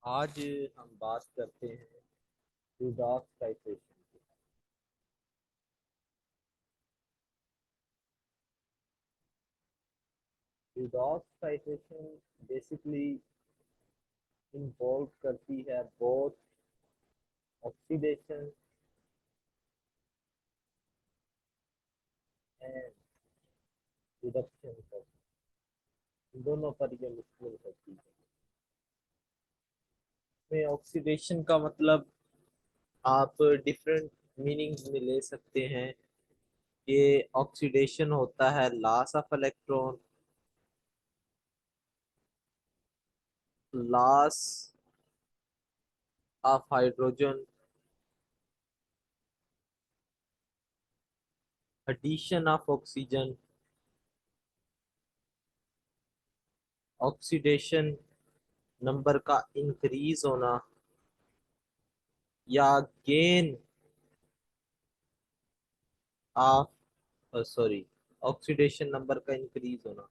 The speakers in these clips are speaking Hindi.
आज हम बात करते हैं रिडॉक्स टाइट्रेशन की। रिडॉक्स टाइट्रेशन बेसिकली इन्वॉल्व करती है बोथ ऑक्सीडेशन एंड रिडक्शन को। दोनों पर ये मुश्किल होती है। इसमें ऑक्सीडेशन का मतलब आप डिफरेंट मीनिंग्स में ले सकते हैं। ये ऑक्सीडेशन होता है loss of electron, loss of hydrogen, addition of oxygen, oxidation number का इंक्रीज होना, या gain of sorry oxidation number का इंक्रीज होना।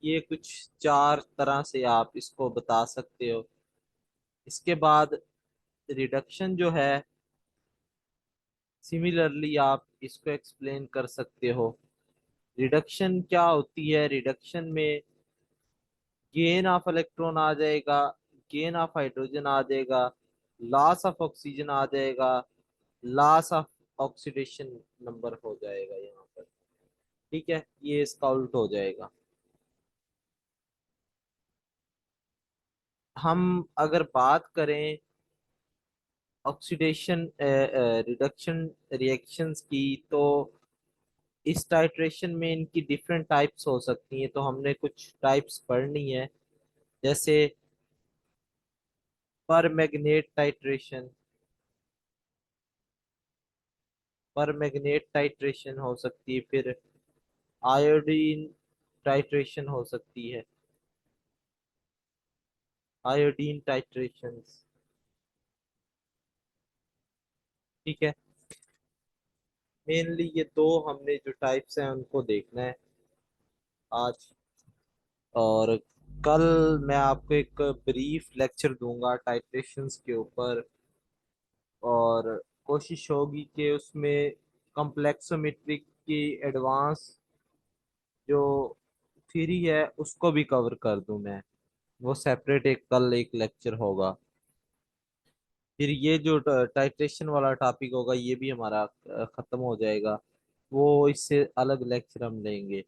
ये कुछ चार तरह से आप इसको बता सकते हो। इसके बाद रिडक्शन जो है, सिमिलरली आप इसको एक्सप्लेन कर सकते हो। रिडक्शन क्या होती है? रिडक्शन में गेन ऑफ इलेक्ट्रॉन आ जाएगा, गेन ऑफ हाइड्रोजन आ जाएगा, लॉस ऑफ ऑक्सीजन आ जाएगा, लॉस ऑफ ऑक्सीडेशन नंबर हो जाएगा यहाँ पर। ठीक है, ये इसका उल्ट हो जाएगा। हम अगर बात करें ऑक्सीडेशन रिडक्शन रिएक्शंस की, तो इस टाइट्रेशन में इनकी डिफरेंट टाइप्स हो सकती हैं, तो हमने कुछ टाइप्स पढ़नी है। जैसे पर मैग्नेट टाइट्रेशन, पर मैग्नेट टाइट्रेशन हो सकती है। फिर आयोडीन टाइट्रेशन हो सकती है, आयोडीन टाइट्रेशन। ठीक है, मेनली ये दो हमने जो टाइप्स हैं उनको देखना है आज। और कल मैं आपको एक ब्रीफ लेक्चर दूंगा टाइट्रेशंस के ऊपर, और कोशिश होगी कि उसमें कॉम्प्लेक्सोमेट्रिक की एडवांस जो थ्योरी है उसको भी कवर कर दूं मैं। वो सेपरेट एक कल एक लेक्चर होगा। फिर ये जो टाइट्रेशन वाला टॉपिक होगा ये भी हमारा खत्म हो जाएगा। वो इससे अलग लेक्चर हम लेंगे।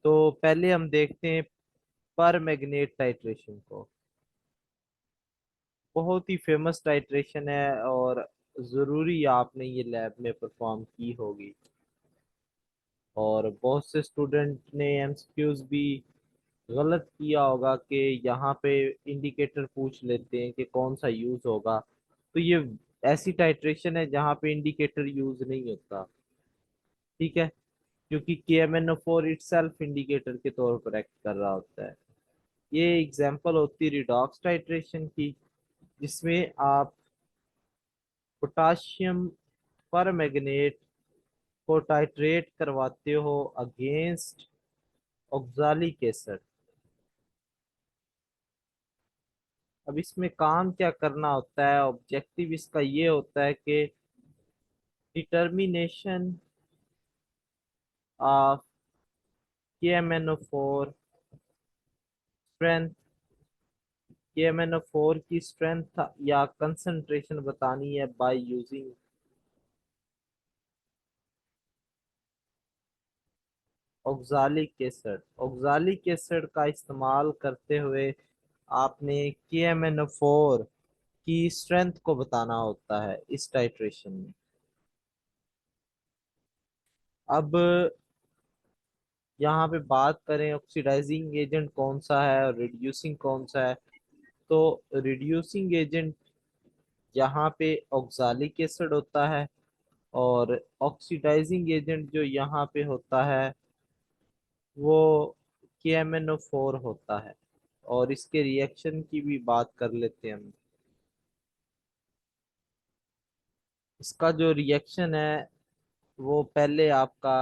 तो पहले हम देखते हैं पर मैग्नेट टाइट्रेशन को। बहुत ही फेमस टाइट्रेशन है, और ज़रूरी आपने ये लैब में परफॉर्म की होगी। और बहुत से स्टूडेंट ने एमसीक्यूज भी गलत किया होगा कि यहाँ पे इंडिकेटर पूछ लेते हैं कि कौन सा यूज होगा। तो ये ऐसी टाइट्रेशन है जहाँ पे इंडिकेटर यूज नहीं होता। ठीक है, क्योंकि KMnO4 इट सेल्फ इंडिकेटर के तौर पर एक्ट कर रहा होता है। ये एग्जाम्पल होती है रिडॉक्स टाइट्रेशन की, जिसमें आप पोटाशियम पर मैग्नेट को टाइट्रेट करवाते हो अगेंस्ट ऑक्सालिक एसिड। अब इसमें काम क्या करना होता है? ऑब्जेक्टिव इसका ये होता है कि determination of KMnO4 strength, KMnO4 की स्ट्रेंथ या कंसंट्रेशन बतानी है by using oxalic acid. Oxalic acid का इस्तेमाल करते हुए आपने KMnO4 की स्ट्रेंथ को बताना होता है इस टाइट्रेशन में। अब यहाँ पे बात करें ऑक्सीडाइजिंग एजेंट कौन सा है और रिड्यूसिंग कौन सा है, तो रिड्यूसिंग एजेंट यहाँ पे ऑक्सालिक एसिड होता है, और ऑक्सीडाइजिंग एजेंट जो यहाँ पे होता है वो KMnO4 होता है। और इसके रिएक्शन की भी बात कर लेते हैं हम। इसका जो रिएक्शन है वो पहले आपका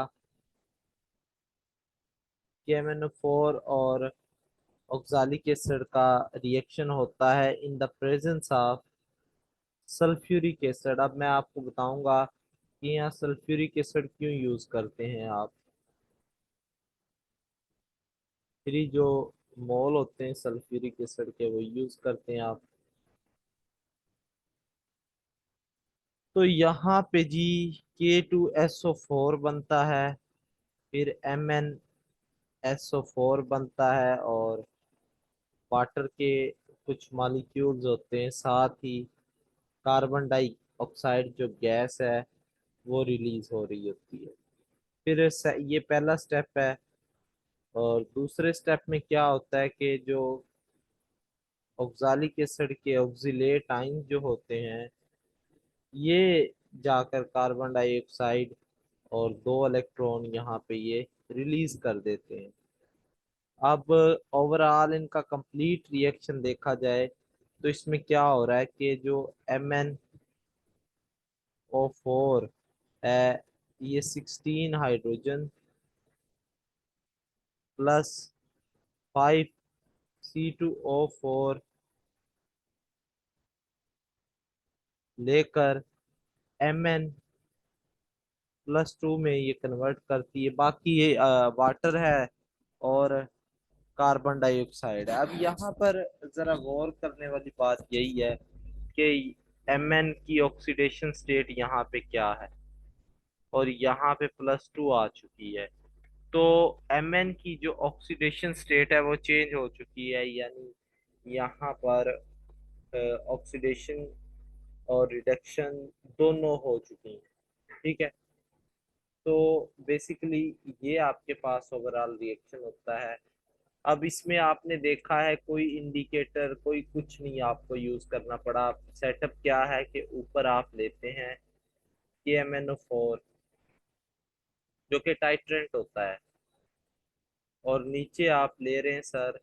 KMnO4 और ऑक्सालिक एसिड का रिएक्शन होता है in the presence of sulphuric acid. अब मैं आपको बताऊंगा कि यहाँ सल्फ्यूरिक एसिड क्यों यूज करते हैं आप। फिर जो मोल होते हैं सल्फ्यूरिक एसिड के वो यूज करते हैं आप। तो यहाँ पे जी K2SO4 बनता है, फिर MnSO4 बनता है, और वाटर के कुछ मॉलिक्यूल्स होते हैं, साथ ही कार्बन डाइऑक्साइड जो गैस है वो रिलीज हो रही होती है। फिर ये पहला स्टेप है। और दूसरे स्टेप में क्या होता है कि जो ऑक्सालिक एसिड के ऑक्सीलेट आयन जो होते हैं, ये जाकर कार्बन डाइऑक्साइड और दो इलेक्ट्रॉन यहाँ पे ये रिलीज कर देते हैं। अब ओवरऑल इनका कंप्लीट रिएक्शन देखा जाए तो इसमें क्या हो रहा है कि जो MnO4 है, ये 16 हाइड्रोजन प्लस 5 C2O4 लेकर Mn+2 में ये कन्वर्ट करती है। बाकी ये वाटर है और कार्बन डाइऑक्साइड है। अब यहाँ पर जरा गौर करने वाली बात यही है कि Mn की ऑक्सीडेशन स्टेट यहाँ पे क्या है, और यहाँ पे +2 आ चुकी है। तो Mn की जो ऑक्सीडेशन स्टेट है वो चेंज हो चुकी है, यानी यहाँ पर ऑक्सीडेशन और रिडक्शन दोनों हो चुकी हैं। ठीक है। तो बेसिकली ये आपके पास ओवरऑल रिएक्शन होता है। अब इसमें आपने देखा है कोई इंडिकेटर कोई कुछ नहीं आपको यूज करना पड़ा। सेटअप क्या है कि ऊपर आप लेते हैं KMnO4 जो कि टाइट्रेंट होता है, और नीचे आप ले रहे हैं सर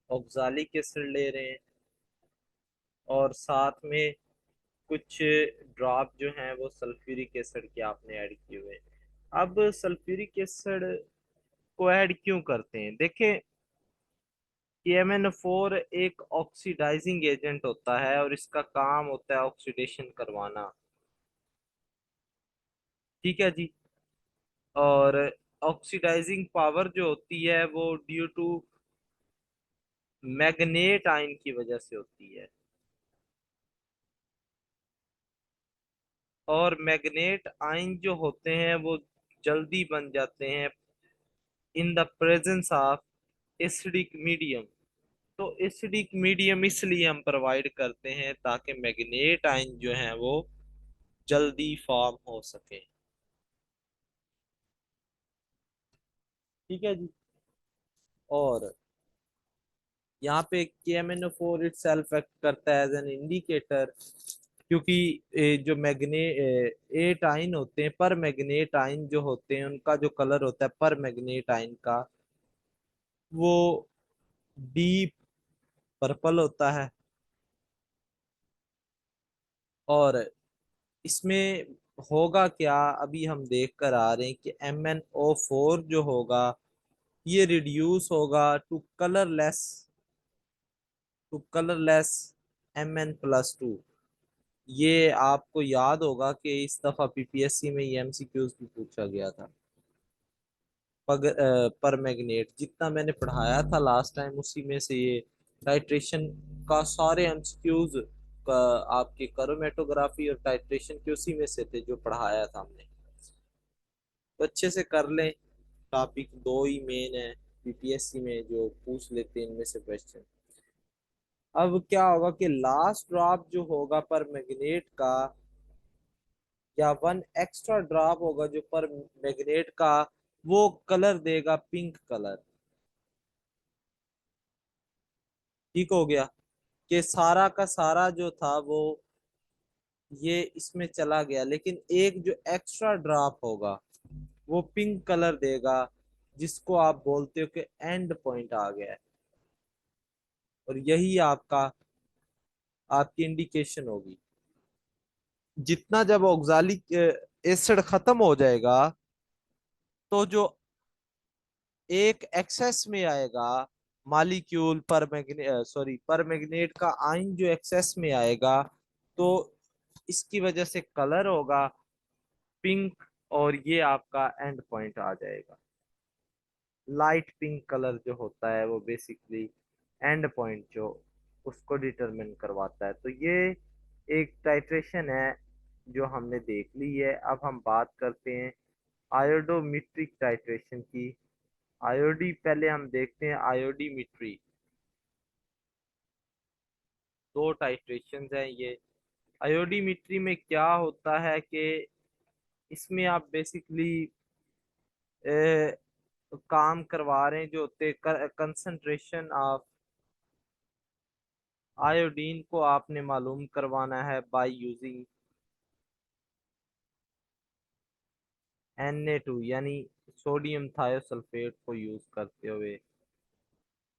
ऑक्सालिक एसिड ले रहे हैं, और साथ में कुछ ड्रॉप जो हैं वो सल्फ्यूरिक एसिड के आपने ऐड किए हुए हैं। अब सल्फ्यूरिक एसिड को ऐड क्यों करते हैं, देखें KMnO4 एक ऑक्सीडाइजिंग एजेंट होता है और इसका काम होता है ऑक्सीडेशन करवाना। ठीक है जी। और ऑक्सीडाइजिंग पावर जो होती है वो ड्यू टू मैग्नेट आयन की वजह से होती है। और मैग्नेट आयन जो होते हैं वो जल्दी बन जाते हैं in the presence of acidic medium. तो एसिडिक मीडियम इसलिए हम प्रोवाइड करते हैं ताकि मैग्नेट आयन जो है वो जल्दी फॉर्म हो सके। ठीक है जी। और यहाँ पे KMnO4 इट सेल्फ एक्ट करता है एज एन इंडिकेटर, क्योंकि जो एट आयन होते हैं, पर मैग्नेट आयन जो होते हैं उनका जो कलर होता है पर मैग्नेट आयन का वो डीप पर्पल होता है। और इसमें होगा क्या, अभी हम देख कर आ रहे हैं कि MnO4 जो होगा ये रिड्यूस होगा टू कलरलेस Mn+2। ये आपको याद होगा कि इस दफा PPSC में ये MCQs भी पूछा गया था। पर मैग्नेट जितना मैंने पढ़ाया था लास्ट टाइम उसी में से ये टाइट्रेशन का सारे एमसीक्यूज का आपके करोमेटोग्राफी और टाइट्रेशन के उसी में से थे जो पढ़ाया था हमने। तो अच्छे से कर लें। टॉपिक दो ही मेन है PPSC में जो पूछ लेते हैं इनमें से क्वेश्चन। अब क्या होगा कि लास्ट ड्रॉप जो होगा पर मैग्नेट का, या वन एक्स्ट्रा ड्रॉप होगा जो पर मैग्नेट का, वो कलर देगा पिंक कलर। ठीक हो गया कि सारा का सारा जो था वो ये इसमें चला गया, लेकिन एक जो एक्स्ट्रा ड्रॉप होगा वो पिंक कलर देगा, जिसको आप बोलते हो कि एंड पॉइंट आ गया है। और यही आपकी इंडिकेशन होगी। जितना जब ऑक्सालिक एसिड खत्म हो जाएगा तो जो एक एक्सेस में आएगा मालिक्यूल पर मैग्नेट का आयन जो एक्सेस में आएगा, तो इसकी वजह से कलर होगा पिंक, और ये आपका एंड पॉइंट आ जाएगा। लाइट पिंक कलर जो होता है वो बेसिकली एंड पॉइंट जो उसको डिटरमिन करवाता है। तो ये एक टाइट्रेशन है जो हमने देख ली है। अब हम बात करते हैं आयोडोमेट्रिक टाइट्रेशन की। आयोडी पहले हम देखते हैं आयोडीमेट्री। दो टाइट्रेशन हैं ये। आयोडीमेट्री में क्या होता है कि इसमें आप बेसिकली काम करवा रहे हैं जो होते कंसंट्रेशन ऑफ आयोडीन को आपने मालूम करवाना है बाय यूजिंग Na2, यानी सोडियम थायोसल्फेट को यूज करते हुए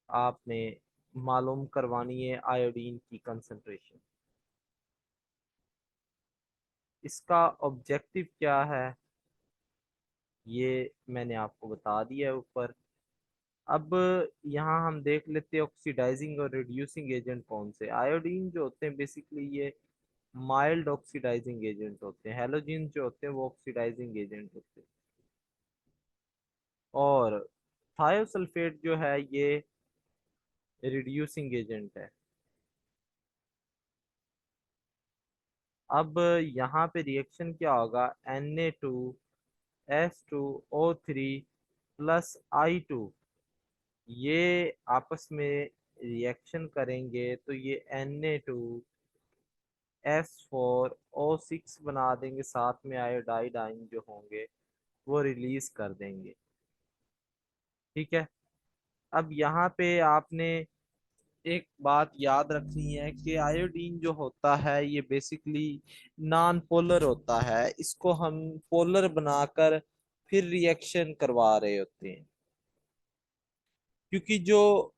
आपने मालूम करवानी है आयोडीन की कंसंट्रेशन। इसका ऑब्जेक्टिव क्या है ये मैंने आपको बता दिया है ऊपर। अब यहाँ हम देख लेते हैं ऑक्सीडाइजिंग और रिड्यूसिंग एजेंट कौन से। आयोडीन जो होते हैं बेसिकली ये माइल्ड ऑक्सीडाइजिंग एजेंट होते हैं। हेलोजन जो होते हैं वो ऑक्सीडाइजिंग एजेंट होते हैं। और थायोसल्फेट जो है ये रिड्यूसिंग एजेंट है। अब यहाँ पे रिएक्शन क्या होगा, Na2S2O3 प्लस I2, ये आपस में रिएक्शन करेंगे तो ये Na2S4O6 बना देंगे, साथ में आयोडाइड आयन जो होंगे वो रिलीज कर देंगे। ठीक है। अब यहाँ पे आपने एक बात याद रखनी है कि आयोडीन जो होता है ये बेसिकली नॉन पोलर होता है। इसको हम पोलर बनाकर फिर रिएक्शन करवा रहे होते हैं, क्योंकि जो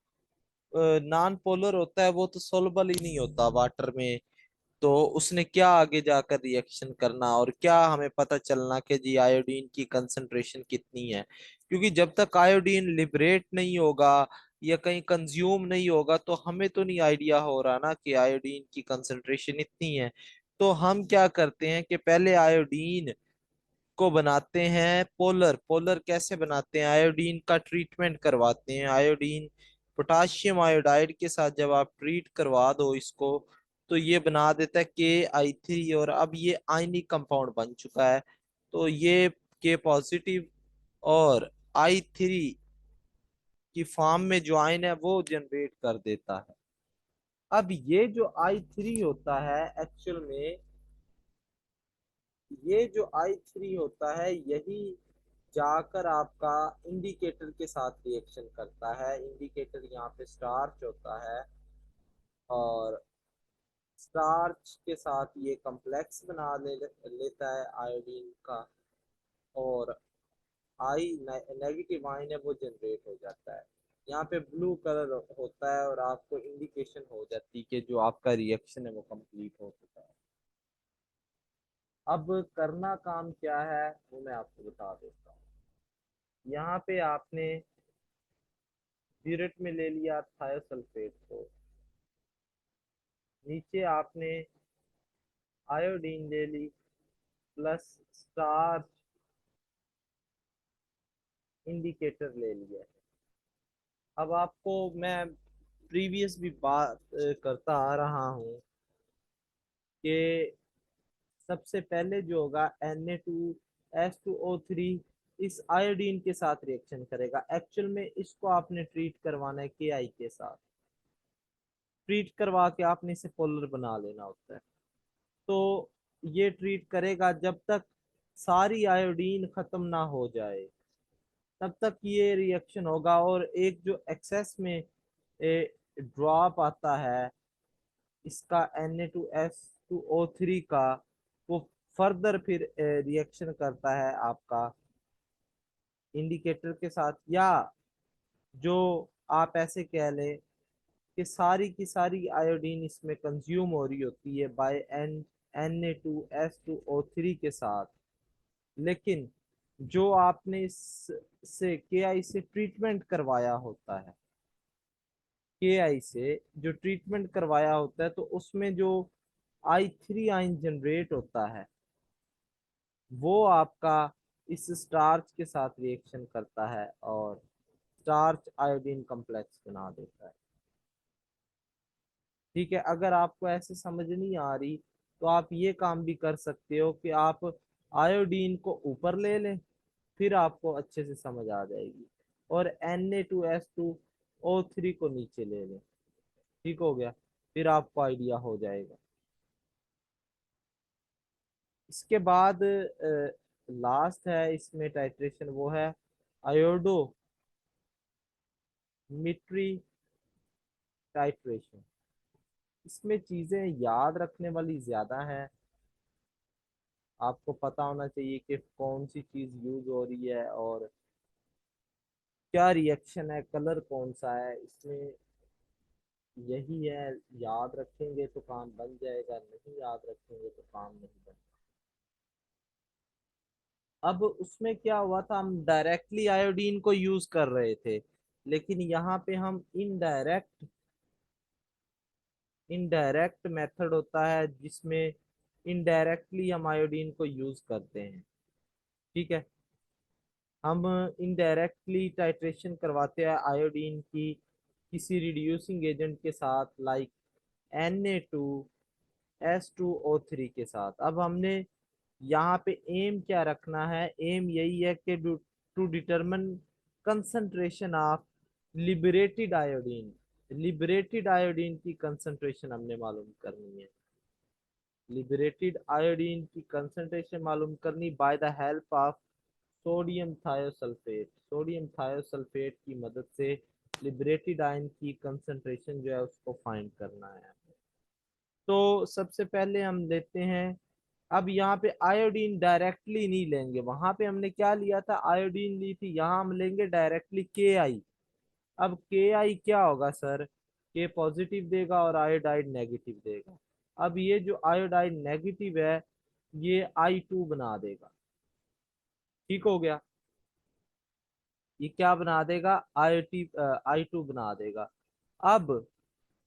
नॉन पोलर होता है वो तो सोलबल ही नहीं होता वाटर में। तो उसने क्या आगे जाकर रिएक्शन करना और क्या हमें पता चलना कि जी आयोडीन की कंसंट्रेशन कितनी है। क्योंकि जब तक आयोडीन लिबरेट नहीं होगा या कहीं कंज्यूम नहीं होगा तो हमें तो नहीं आइडिया हो रहा ना कि आयोडीन की कंसंट्रेशन इतनी है। तो हम क्या करते हैं कि पहले आयोडीन को बनाते हैं पोलर। पोलर कैसे बनाते हैं, आयोडीन का ट्रीटमेंट करवाते हैं। आयोडीन पोटाशियम आयोडाइड के साथ जब आप ट्रीट करवा दो इसको, तो ये बना देता है Ki3, और अब ये आयनिक कंपाउंड बन चुका है। तो ये के पॉजिटिव और I3 की फॉर्म में जो आयन है वो जनरेट कर देता है। अब ये जो I3 होता है एक्चुअल में, ये जो I3 होता है यही जाकर आपका इंडिकेटर के साथ रिएक्शन करता है। इंडिकेटर यहाँ पे स्टार्च होता है, और स्टार्च के साथ ये कॉम्प्लेक्स लेता है आयोडीन का, और आई नेगेटिव आयन है वो जनरेट हो जाता है। यहाँ पे ब्लू कलर होता है और आपको इंडिकेशन हो जाती है कि जो आपका रिएक्शन है वो कंप्लीट हो चुका है। अब करना काम क्या है वो मैं आपको बता देता हूँ। यहाँ पे आपने ब्यूरेट में ले लिया थायोसल्फेट को, नीचे आपने आयोडीन ले ली प्लस स्टार्च इंडिकेटर ले लिया। अब आपको मैं प्रीवियस भी बात करता आ रहा हूँ कि सबसे पहले जो होगा Na2S2O3 इस आयोडीन के साथ रिएक्शन करेगा। एक्चुअल में इसको आपने ट्रीट करवाना है Ki के साथ। ट्रीट करवा के आपने इसे पोलर बना लेना होता है। तो ये ट्रीट करेगा जब तक सारी आयोडीन खत्म ना हो जाए, तब तक ये रिएक्शन होगा। और एक जो एक्सेस में ड्रॉप आता है इसका Na2S2O3 का, वो फर्दर फिर रिएक्शन करता है आपका इंडिकेटर के साथ, या जो आप ऐसे कह ले कि सारी की सारी आयोडीन इसमें कंज्यूम हो रही होती है बाय Na2S2O3 के साथ। लेकिन जो आपने इस से KI से ट्रीटमेंट करवाया होता है के आई से जो ट्रीटमेंट करवाया होता है, तो उसमें जो आई आइन जनरेट होता है वो आपका इस स्टार्च के साथ रिएक्शन करता है और स्टार्च आयोडीन कॉम्प्लेक्स बना देता है। ठीक है, अगर आपको ऐसे समझ नहीं आ रही तो आप ये काम भी कर सकते हो कि आप आयोडीन को ऊपर ले लें, फिर आपको अच्छे से समझ आ जाएगी। और Na2S2O3 को नीचे ले लें। ठीक हो गया, फिर आपको आइडिया हो जाएगा। इसके बाद लास्ट है इसमें टाइट्रेशन, वो है आयोडो मिट्री टाइट्रेशन। इसमें चीजें याद रखने वाली ज्यादा है। आपको पता होना चाहिए कि कौन सी चीज यूज हो रही है और क्या रिएक्शन है, कलर कौन सा है इसमें। यही है, याद रखेंगे तो काम बन जाएगा, नहीं याद रखेंगे तो काम नहीं बनेगा। अब उसमें क्या हुआ था, हम डायरेक्टली आयोडीन को यूज कर रहे थे, लेकिन यहाँ पे हम इनडायरेक्ट इनडायरेक्ट मेथड होता है जिसमें इनडायरेक्टली हम आयोडीन को यूज करते हैं। ठीक है, हम इनडायरेक्टली टाइट्रेशन करवाते हैं आयोडीन की किसी रिड्यूसिंग एजेंट के साथ, लाइक Na2S2O3 के साथ। अब हमने यहाँ पे एम क्या रखना है, एम यही है कि to determine concentration of liberated iodine. Liberated iodine की कंसंट्रेशन हमने मालूम करनी है। लिबरेटेड आयोडीन की कंसंट्रेशन मालूम करनी by the help of sodium thiosulphate. Sodium thiosulphate की मदद से लिबरेटेड आयन की कंसंट्रेशन जो है उसको फाइंड करना है। तो सबसे पहले हम लेते हैं, अब यहाँ पे आयोडीन डायरेक्टली नहीं लेंगे, वहां पे हमने क्या लिया था, आयोडीन ली थी, यहाँ हम लेंगे डायरेक्टली के आई। अब के आई क्या होगा सर, के पॉजिटिव देगा और आयोडाइड नेगेटिव देगा। अब ये जो आयोडाइड नेगेटिव है ये I2 बना देगा। ठीक हो गया, ये क्या बना देगा, I2 बना देगा। अब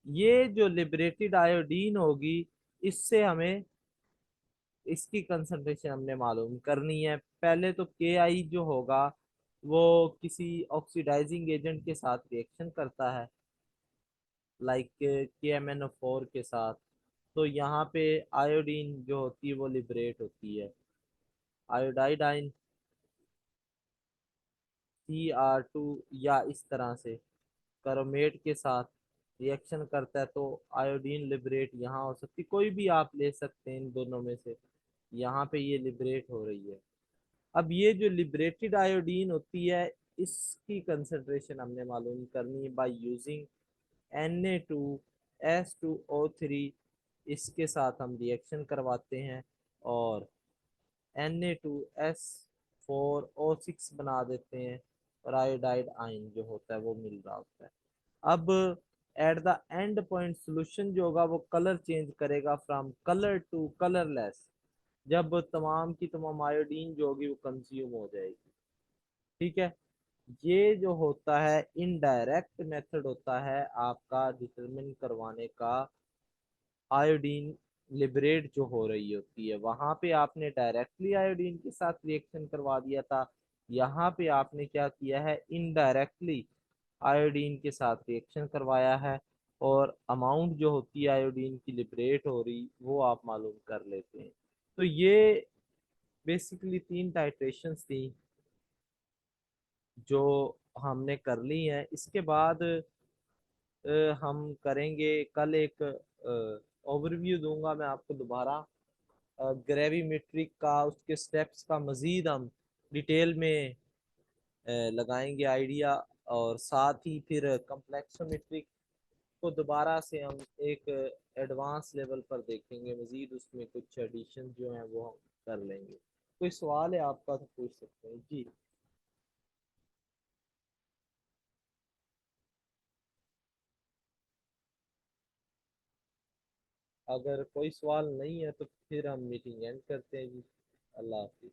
ये जो लिबरेटेड आयोडीन होगी, इससे हमें इसकी कंसंट्रेशन हमने मालूम करनी है। पहले तो के आई जो होगा वो किसी ऑक्सीडाइजिंग एजेंट के साथ रिएक्शन करता है, लाइक KMnO4 के साथ। तो यहाँ पे आयोडीन जो होती है वो लिबरेट होती है। आयोडाइड आइन Cr2 या इस तरह से करोमेट के साथ रिएक्शन करता है, तो आयोडीन लिबरेट यहाँ हो सकती, कोई भी आप ले सकते हैं इन दोनों में से। यहाँ पे ये लिबरेट हो रही है। अब ये जो लिबरेटेड आयोडीन होती है इसकी कंसंट्रेशन हमने मालूम करनी है बाय यूजिंग Na2S2O3। इसके साथ हम रिएक्शन करवाते हैं और Na2S4O6 बना देते हैं, और आयोडाइड आयन जो होता है वो मिल रहा होता है। अब at the end point solution जो होगा वो कलर चेंज करेगा फ्रॉम कलर टू कलरलेस, जब तमाम की तमाम आयोडीन जो होगी वो कंज्यूम हो जाएगी। ठीक है, ये जो होता है इनडायरेक्ट मेथड होता है आपका डिटरमिन करवाने का आयोडीन लिबरेट जो हो रही होती है। वहां पे आपने डायरेक्टली आयोडीन के साथ रिएक्शन करवा दिया था, यहाँ पे आपने क्या किया है, इनडायरेक्टली आयोडीन के साथ रिएक्शन करवाया है, और अमाउंट जो होती है आयोडीन की लिबरेट हो रही वो आप मालूम कर लेते हैं। तो ये बेसिकली 3 टाइट्रेशंस थी जो हमने कर ली है। इसके बाद हम करेंगे कल एक ओवरव्यू दूंगा मैं आपको दोबारा ग्रेविमेट्रिक का, उसके स्टेप्स का मजीद हम डिटेल में लगाएंगे आइडिया। और साथ ही फिर कम्प्लेक्सोमेट्रिक को दोबारा से हम एक एडवांस लेवल पर देखेंगे, मजीद उसमें कुछ एडिशन जो हैं वो हम कर लेंगे। कोई सवाल है आपका तो पूछ सकते हैं जी। अगर कोई सवाल नहीं है तो फिर हम मीटिंग एंड करते हैं जी। अल्लाह हाफिज।